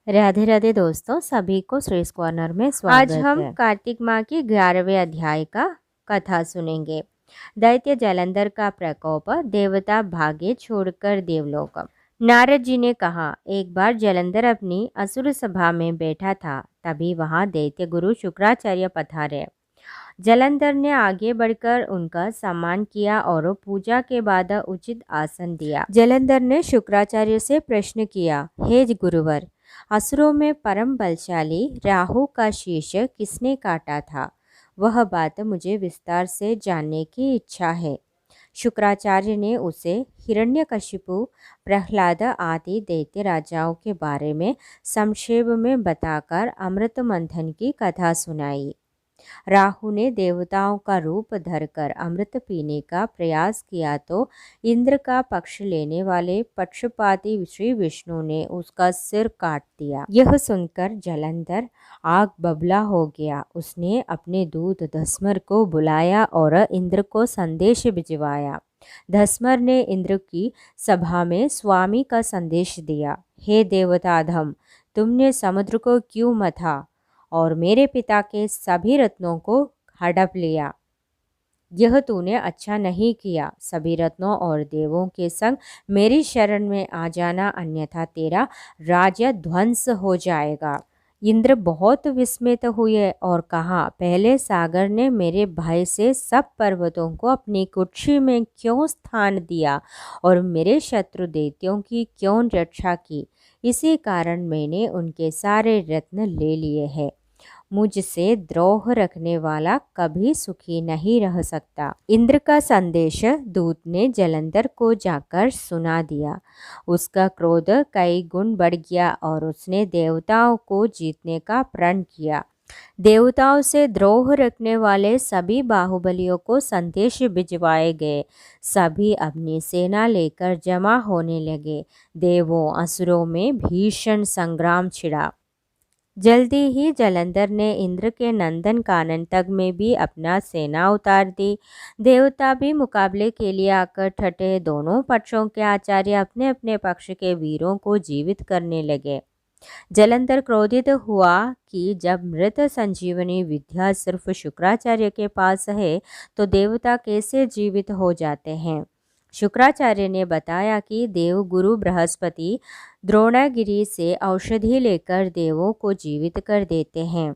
राधे राधे दोस्तों, सभी को श्रेष्ठ कॉर्नर में स्वागत आज हम है। कार्तिक माह की 11वें अध्याय का कथा सुनेंगे। दैत्य जलंधर का प्रकोप, देवता भागे छोड़कर देवलोक। नारद जी ने कहा, एक बार जलंधर अपनी असुर सभा में बैठा था, तभी वहां दैत्य गुरु शुक्राचार्य पधारे। जलंधर ने आगे बढ़कर उनका सम्मान किया और पूजा के बाद उचित आसन दिया। जलंधर ने शुक्राचार्य से प्रश्न किया, हे गुरुवर, असुरों में परम बलशाली राहु का शीश किसने काटा था? वह बात मुझे विस्तार से जानने की इच्छा है। शुक्राचार्य ने उसे हिरण्यकशिपु, प्रहलाद आदि दैत्य राजाओं के बारे में संक्षेप में बताकर अमृत मंथन की कथा सुनाई। राहु ने देवताओं का रूप धरकर अमृत पीने का प्रयास किया तो इंद्र का पक्ष लेने वाले पक्षपाती श्री विष्णु ने उसका सिर काट दिया। यह सुनकर जलंधर आग बबला हो गया। उसने अपने दूत धस्मर को बुलाया और इंद्र को संदेश भिजवाया। धस्मर ने इंद्र की सभा में स्वामी का संदेश दिया, हे देवताधम, तुमने समुद्र को क्यों मथा और मेरे पिता के सभी रत्नों को हड़प लिया? यह तूने अच्छा नहीं किया। सभी रत्नों और देवों के संग मेरी शरण में आ जाना, अन्यथा तेरा राज्य ध्वंस हो जाएगा। इंद्र बहुत विस्मित हुए और कहा, पहले सागर ने मेरे भय से सब पर्वतों को अपनी कुक्षी में क्यों स्थान दिया और मेरे शत्रु दैत्यों की क्यों रक्षा की? इसी कारण मैंने उनके सारे रत्न ले लिए हैं। मुझसे द्रोह रखने वाला कभी सुखी नहीं रह सकता। इंद्र का संदेश दूत ने जलंधर को जाकर सुना दिया। उसका क्रोध कई गुण बढ़ गया और उसने देवताओं को जीतने का प्रण किया। देवताओं से द्रोह रखने वाले सभी बाहुबलियों को संदेश भिजवाए गए। सभी अपनी सेना लेकर जमा होने लगे। देवों असुरों में भीषण संग्राम छिड़ा। जल्दी ही जलंधर ने इंद्र के नंदन कानन तक में भी अपना सेना उतार दी। देवता भी मुकाबले के लिए आकर ठटे। दोनों पक्षों के आचार्य अपने अपने पक्ष के वीरों को जीवित करने लगे। जलंधर क्रोधित हुआ कि जब मृत संजीवनी विद्या सिर्फ शुक्राचार्य के पास है तो देवता कैसे जीवित हो जाते हैं। शुक्राचार्य ने बताया कि देवगुरु बृहस्पति द्रोणागिरी से औषधि लेकर देवों को जीवित कर देते हैं।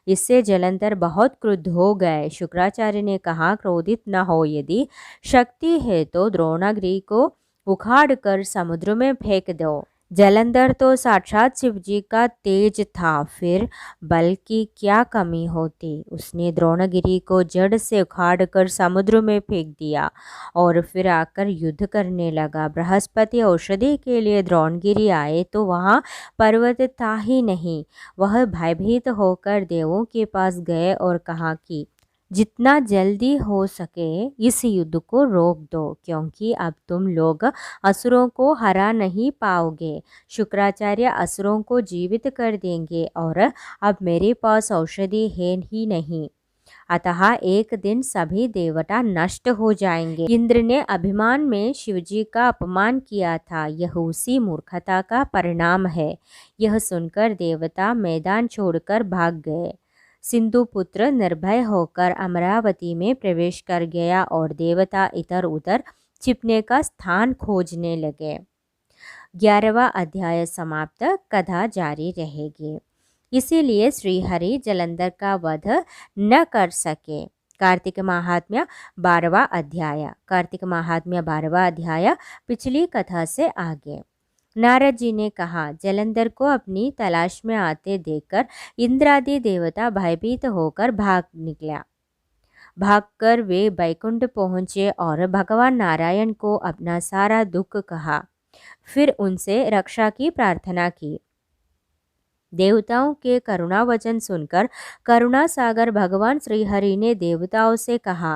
इससे जलंधर बहुत क्रुद्ध हो गए। शुक्राचार्य ने कहा, क्रोधित न हो, यदि शक्ति है तो द्रोणागिरी को उखाड़ कर समुद्र में फेंक दो। जलंधर तो साक्षात शिव जी का तेज था, फिर बल की क्या कमी होती। उसने द्रोणगिरी को जड़ से उखाड़ कर समुद्र में फेंक दिया और फिर आकर युद्ध करने लगा। बृहस्पति औषधि के लिए द्रोणगिरी आए तो वहाँ पर्वत था ही नहीं। वह भयभीत होकर देवों के पास गए और कहा कि जितना जल्दी हो सके इस युद्ध को रोक दो, क्योंकि अब तुम लोग असुरों को हरा नहीं पाओगे। शुक्राचार्य असुरों को जीवित कर देंगे और अब मेरे पास औषधि है ही नहीं, अतः एक दिन सभी देवता नष्ट हो जाएंगे। इंद्र ने अभिमान में शिवजी का अपमान किया था, यह उसी मूर्खता का परिणाम है। यह सुनकर देवता मैदान छोड़कर भाग गए। सिंधुपुत्र निर्भय होकर अमरावती में प्रवेश कर गया और देवता इधर उधर छिपने का स्थान खोजने लगे। 11वां अध्याय समाप्त। कथा जारी रहेगी। इसीलिए श्रीहरि जलंधर का वध न कर सके। कार्तिक महात्म्य 12वां अध्याय। कार्तिक महात्म्य 12वां अध्याय पिछली कथा से आगे। नारद जी ने कहा, जलंधर को अपनी तलाश में आते देखकर इंद्रादि देवता भयभीत होकर भाग निकला। भागकर वे बैकुंठ पहुँचे और भगवान नारायण को अपना सारा दुख कहा। फिर उनसे रक्षा की प्रार्थना की। देवताओं के करुणा वचन सुनकर करुणा सागर भगवान श्रीहरि ने देवताओं से कहा,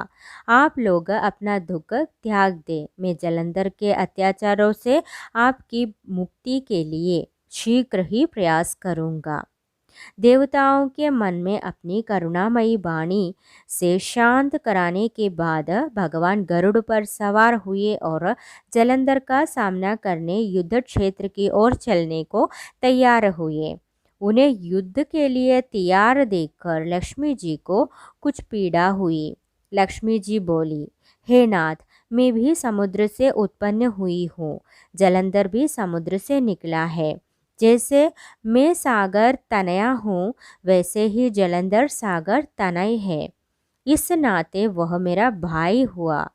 आप लोग अपना दुख त्याग दे। मैं जलंधर के अत्याचारों से आपकी मुक्ति के लिए शीघ्र ही प्रयास करूंगा। देवताओं के मन में अपनी करुणामयी वाणी से शांत कराने के बाद भगवान गरुड़ पर सवार हुए और जलंधर का सामना करने युद्ध क्षेत्र की ओर चलने को तैयार हुए। उन्हें युद्ध के लिए तैयार देखकर लक्ष्मी जी को कुछ पीड़ा हुई। लक्ष्मी जी बोली, हे नाथ, मैं भी समुद्र से उत्पन्न हुई हूँ, जलंधर भी समुद्र से निकला है। जैसे मैं सागर तनया हूँ, वैसे ही जलंधर सागर तनय है। इस नाते वह मेरा भाई हुआ।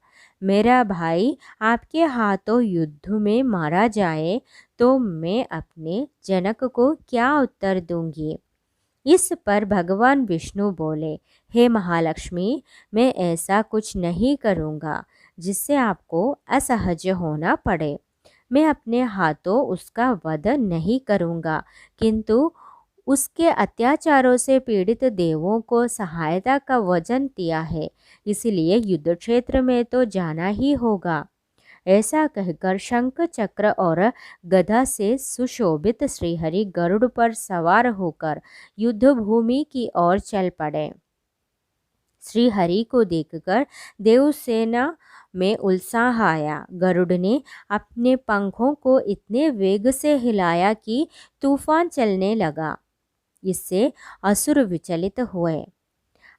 मेरा भाई आपके हाथों युद्ध में मारा जाए तो मैं अपने जनक को क्या उत्तर दूंगी। इस पर भगवान विष्णु बोले, हे महालक्ष्मी, मैं ऐसा कुछ नहीं करूँगा जिससे आपको असहज होना पड़े। मैं अपने हाथों उसका वध नहीं करूँगा, किंतु उसके अत्याचारों से पीड़ित देवों को सहायता का वचन दिया है, इसलिए युद्ध क्षेत्र में तो जाना ही होगा। ऐसा कहकर शंख चक्र और गदा से सुशोभित श्रीहरि गरुड़ पर सवार होकर युद्ध भूमि की ओर चल पड़े। श्रीहरि को देखकर देवसेना में उत्साह आया। गरुड़ ने अपने पंखों को इतने वेग से हिलाया कि तूफान चलने लगा। इससे असुर विचलित हुए।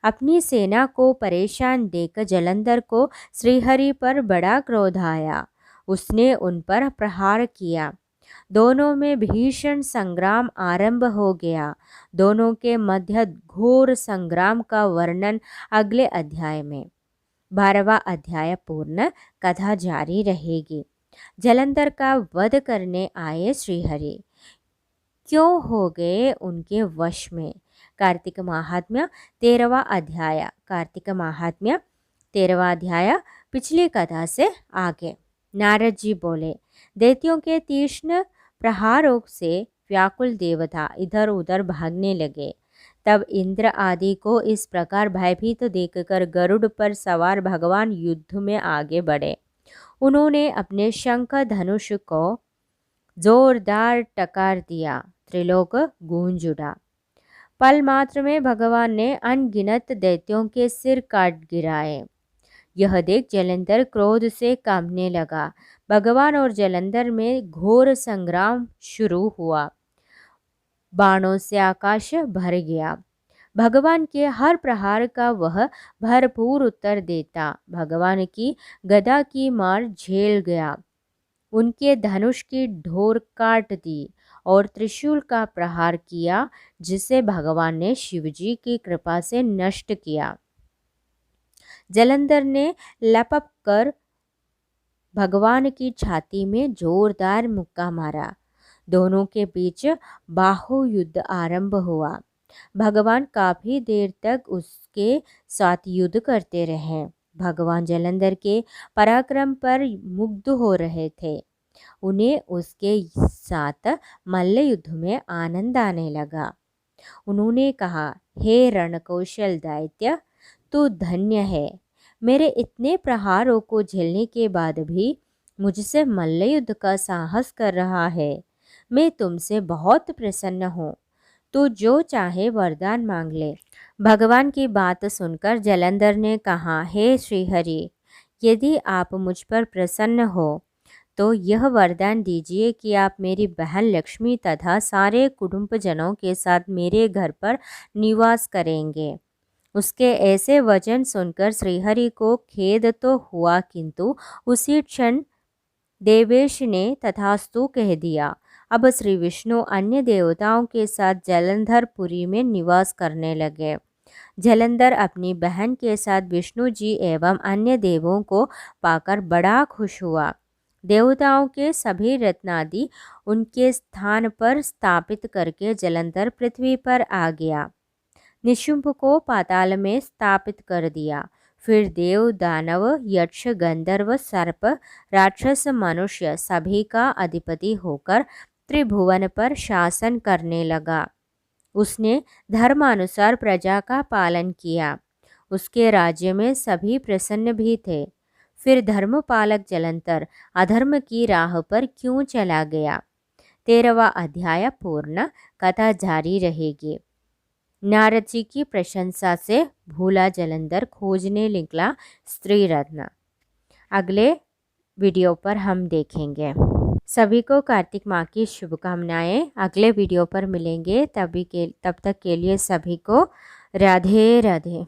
अपनी सेना को परेशान देख जलंधर को श्रीहरि पर बड़ा क्रोध आया। उसने उन पर प्रहार किया। दोनों में भीषण संग्राम आरंभ हो गया। दोनों के मध्य घोर संग्राम का वर्णन अगले अध्याय में। 12वां अध्याय पूर्ण, कथा जारी रहेगी। जलंधर का वध करने आए श्रीहरि क्यों हो गए उनके वश में। कार्तिक महात्म्य 13वां अध्याय। कार्तिक महात्म्य 13वां अध्याय पिछली कथा से आगे। नारद जी बोले, दैत्यों के तीक्ष्ण प्रहारों से व्याकुल देवता इधर उधर भागने लगे। तब इंद्र आदि को इस प्रकार भयभीत देखकर गरुड़ पर सवार भगवान युद्ध में आगे बढ़े। उन्होंने अपने शंख धनुष को जोरदार टकार दिया। त्रिलोक गूंज उठा। पल मात्र में भगवान ने अनगिनत दैत्यों के सिर काट गिराए। यह देख जलंधर क्रोध से कांपने लगा। भगवान और जलंधर में घोर संग्राम शुरू हुआ। बाणों से आकाश भर गया। भगवान के हर प्रहार का वह भरपूर उत्तर देता। भगवान की गदा की मार झेल गया। उनके धनुष की ढोर काट दी और त्रिशूल का प्रहार किया, जिसे भगवान ने शिवजी की कृपा से नष्ट किया। जलंधर ने लपक कर भगवान की छाती में जोरदार मुक्का मारा। दोनों के बीच बाहु युद्ध आरंभ हुआ। भगवान काफी देर तक उसके साथ युद्ध करते रहे। भगवान जलंधर के पराक्रम पर मुग्ध हो रहे थे। उन्हें उसके साथ मल्ल युद्ध में आनंद आने लगा। उन्होंने कहा, हे रणकौशल दैत्य, तू धन्य है। मेरे इतने प्रहारों को झेलने के बाद भी मुझसे मल्ल युद्ध का साहस कर रहा है। मैं तुमसे बहुत प्रसन्न हूँ। तू जो चाहे वरदान मांग ले। भगवान की बात सुनकर जलंधर ने कहा, हे श्रीहरि, यदि आप मुझ पर प्रसन्न हो तो यह वरदान दीजिए कि आप मेरी बहन लक्ष्मी तथा सारे कुटुंबजनों के साथ मेरे घर पर निवास करेंगे। उसके ऐसे वचन सुनकर श्रीहरि को खेद तो हुआ, किंतु उसी क्षण देवेश ने तथास्तु कह दिया। अब श्री विष्णु अन्य देवताओं के साथ जलंधरपुरी में निवास करने लगे। जलंधर अपनी बहन के साथ विष्णु जी एवं अन्य देवों को पाकर बड़ा खुश हुआ। देवताओं के सभी रत्नादि उनके स्थान पर स्थापित करके जलंधर पृथ्वी पर आ गया। निशुंभ को पाताल में स्थापित कर दिया। फिर देव, दानव, यक्ष, गंधर्व, सर्प, राक्षस, मनुष्य सभी का अधिपति होकर त्रिभुवन पर शासन करने लगा। उसने धर्मानुसार प्रजा का पालन किया। उसके राज्य में सभी प्रसन्न भी थे। फिर धर्मपालक जलंधर अधर्म की राह पर क्यों चला गया। 13वां अध्याय पूर्ण, कथा जारी रहेगी। नारद जी की प्रशंसा से भूला जलंधर खोजने निकला स्त्री रत्न। अगले वीडियो पर हम देखेंगे। सभी को कार्तिक माह की शुभकामनाएं। अगले वीडियो पर मिलेंगे, तब तक के लिए सभी को राधे राधे।